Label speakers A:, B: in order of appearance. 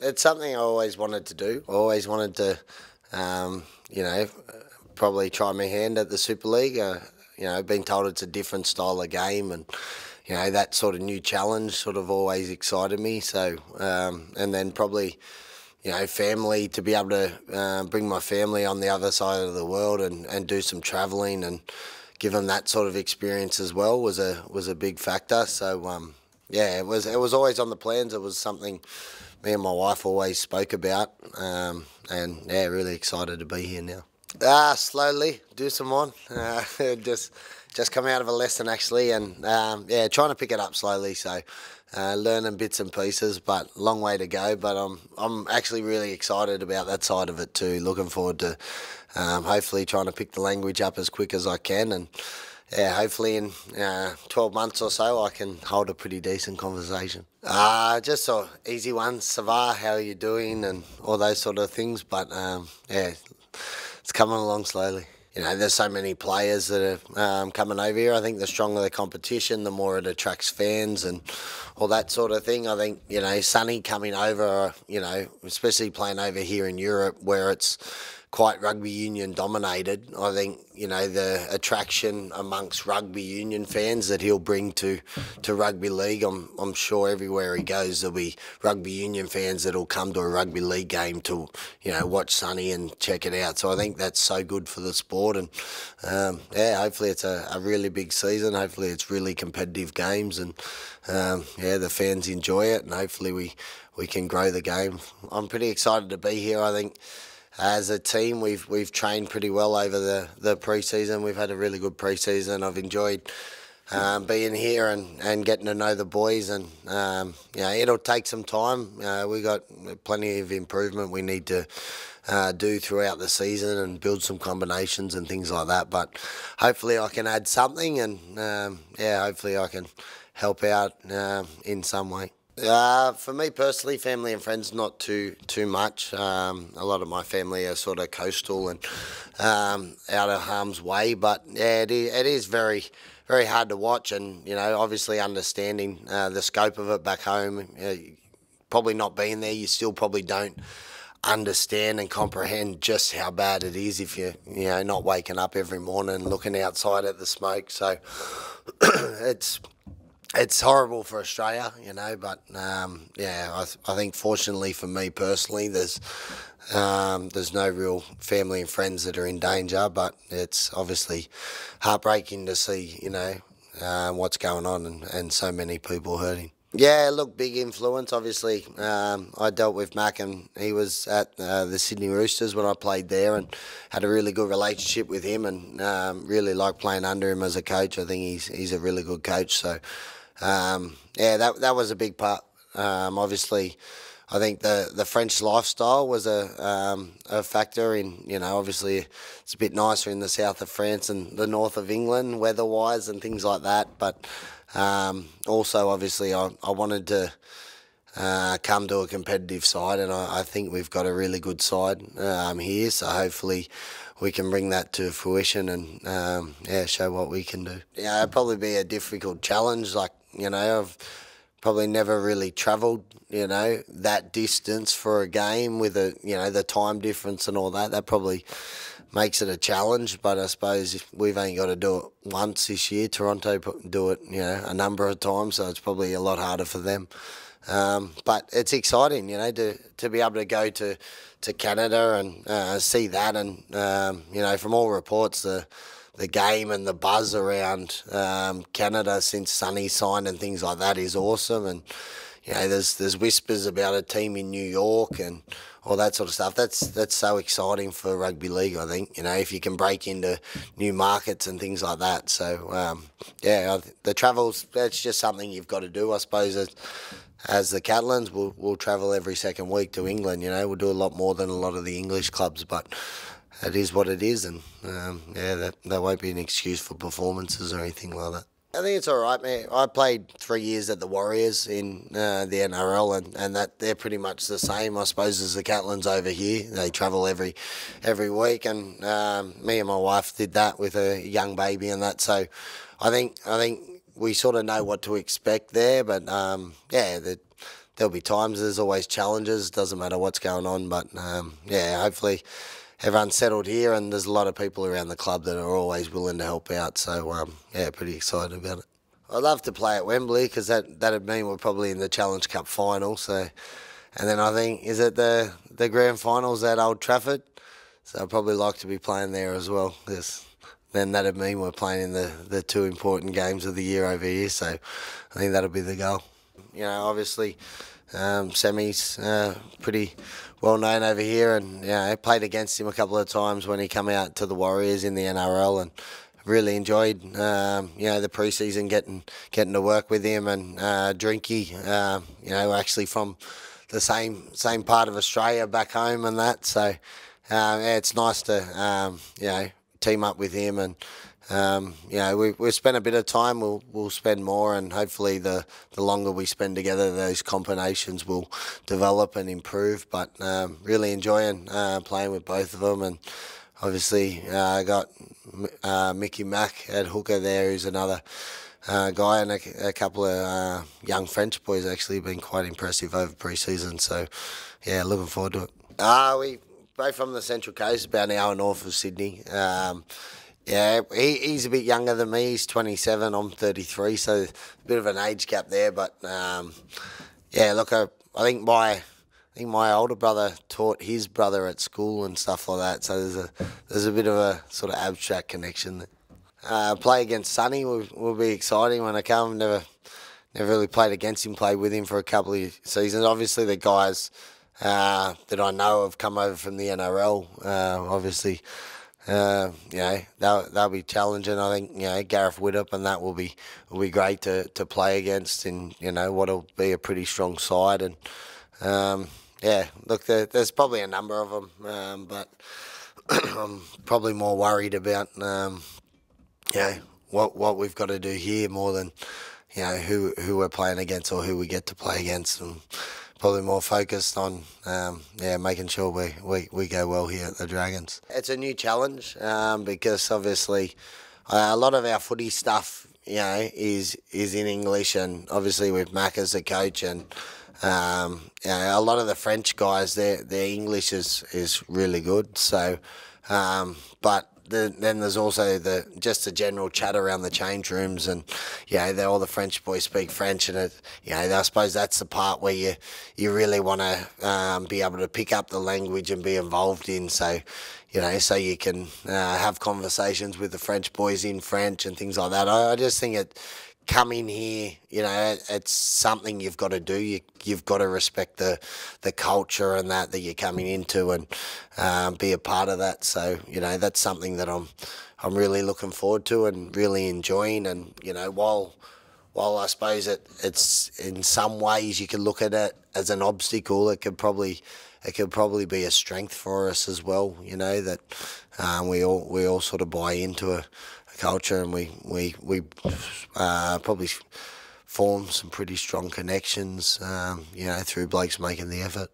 A: It's something I always wanted to do. I always wanted to, you know, probably try my hand at the Super League. You know, I've been told it's a different style of game, and you know that sort of new challenge sort of always excited me. So, and then probably, you know, family, to be able to bring my family on the other side of the world and do some travelling and give them that sort of experience as well was a big factor. So yeah, it was always on the plans. It was something me and my wife always spoke about, and yeah, really excited to be here now. Slowly do some more. Just come out of a lesson actually, and yeah, trying to pick it up slowly. So learning bits and pieces, but long way to go. But I'm actually really excited about that side of it too. Looking forward to hopefully trying to pick the language up as quick as I can, and yeah, hopefully in 12 months or so I can hold a pretty decent conversation. Just so easy ones, Sava, how are you doing, and all those sort of things. But yeah, it's coming along slowly. You know, there's so many players that are coming over here. I think the stronger the competition, the more it attracts fans and all that sort of thing. I think, you know, Sonny coming over, you know, especially playing over here in Europe where it's quite rugby union dominated. I think, you know, the attraction amongst rugby union fans that he'll bring to rugby league, I'm sure everywhere he goes there'll be rugby union fans that'll come to a rugby league game to, you know, watch Sonny and check it out. So I think that's so good for the sport, and yeah, hopefully it's a really big season. Hopefully it's really competitive games, and yeah, the fans enjoy it, and hopefully we can grow the game. I'm pretty excited to be here. I think as a team, we've trained pretty well over the pre-season. We've had a really good pre-season. I've enjoyed being here and getting to know the boys, and you know, it'll take some time. We got plenty of improvement we need to do throughout the season and build some combinations and things like that. But hopefully I can add something, and yeah, hopefully I can help out in some way. For me personally, family and friends, not too much. A lot of my family are sort of coastal and out of harm's way, but yeah, it is very hard to watch, and you know, obviously understanding the scope of it back home. Probably not being there, you still probably don't understand and comprehend just how bad it is if you know, not waking up every morning and looking outside at the smoke. So it's horrible for Australia, you know, but yeah, I think fortunately for me personally, there's no real family and friends that are in danger, but it's obviously heartbreaking to see, you know, what's going on and so many people hurting. Yeah, look, big influence, obviously. I dealt with Mac, and he was at the Sydney Roosters when I played there, and had a really good relationship with him, and really liked playing under him as a coach. I think he's a really good coach. So, yeah, that was a big part. Obviously, I think the French lifestyle was a factor in, you know, obviously it's a bit nicer in the south of France and the north of England weather-wise and things like that. But also, obviously, I wanted to come to a competitive side, and I think we've got a really good side here. So hopefully we can bring that to fruition and yeah, show what we can do. Yeah, it'd probably be a difficult challenge. Like, you know, I've probably never really travelled, you know, that distance for a game with you know, the time difference and all that. That probably makes it a challenge, but I suppose if we've only got to do it once this year. Toronto do it, you know, a number of times, so it's probably a lot harder for them. But it's exciting, you know, to be able to go to Canada and see that, and you know, from all reports, the game and the buzz around Canada since Sonny signed and things like that is awesome. And you know, there's whispers about a team in New York and all that sort of stuff. That's so exciting for rugby league, I think, you know, if you can break into new markets and things like that. So yeah, the travels, that's just something you've got to do, I suppose. As the Catalans, we'll travel every second week to England. You know, we'll do a lot more than a lot of the English clubs, but it is what it is, and yeah, that won't be an excuse for performances or anything like that. I think it's all right, man. I played 3 years at the Warriors in the NRL, and that they're pretty much the same, I suppose, as the Catalans over here. They travel every week, and me and my wife did that with a young baby and that. So I think we sort of know what to expect there, but yeah, there'll be times, there's always challenges, doesn't matter what's going on, but yeah, hopefully everyone's settled here, and there's a lot of people around the club that are always willing to help out, so yeah, pretty excited about it. I'd love to play at Wembley, because that'd mean we're probably in the Challenge Cup final, so, and then I think, is it the grand finals at Old Trafford? So I'd probably like to be playing there as well, because then that'd mean we're playing in the two important games of the year over here, so I think that'll be the goal. You know, obviously, Semi's pretty well known over here, and I played against him a couple of times when he come out to the Warriors in the NRL, and really enjoyed the pre-season getting to work with him, and Drinky, actually from the same part of Australia back home and that, so it's nice to team up with him, and we've spent a bit of time. We'll spend more, and hopefully the longer we spend together, those combinations will develop and improve. But really enjoying playing with both of them, and obviously I got Mickey Mack at hooker there, who's another guy, and a couple of young French boys actually been quite impressive over pre-season. So yeah, looking forward to it. We both from the Central Coast, about an hour north of Sydney. He's a bit younger than me. He's 27, I'm 33, so a bit of an age gap there. But look, I think my older brother taught his brother at school and stuff like that. So there's a bit of a sort of abstract connection there. Play against Sonny will be exciting when I come. Never really played against him. Played with him for a couple of seasons. Obviously, the guys that I know have come over from the NRL. Obviously, they'll be challenging. I think Gareth Widdop and that will be great to play against in what'll be a pretty strong side. And look, there's probably a number of them, but I'm probably more worried about what we've got to do here more than who we're playing against or who we get to play against, and probably more focused on making sure we go well here at the Dragons. It's a new challenge because obviously a lot of our footy stuff is in English, and obviously with Mac as the coach, and a lot of the French guys, their English is really good. So, but then there's also just the general chat around the change rooms, and all the French boys speak French, and I suppose that's the part where you really want to be able to pick up the language and be involved in, so so you can have conversations with the French boys in French and things like that. I just think coming here, it's something you've got to do. You've got to respect the culture and that you're coming into, and be a part of that. So that's something that I'm really looking forward to and really enjoying. And while I suppose it's in some ways you could look at it as an obstacle, it could probably be a strength for us as well. That we all sort of buy into a culture, and we probably form some pretty strong connections, through blokes making the effort.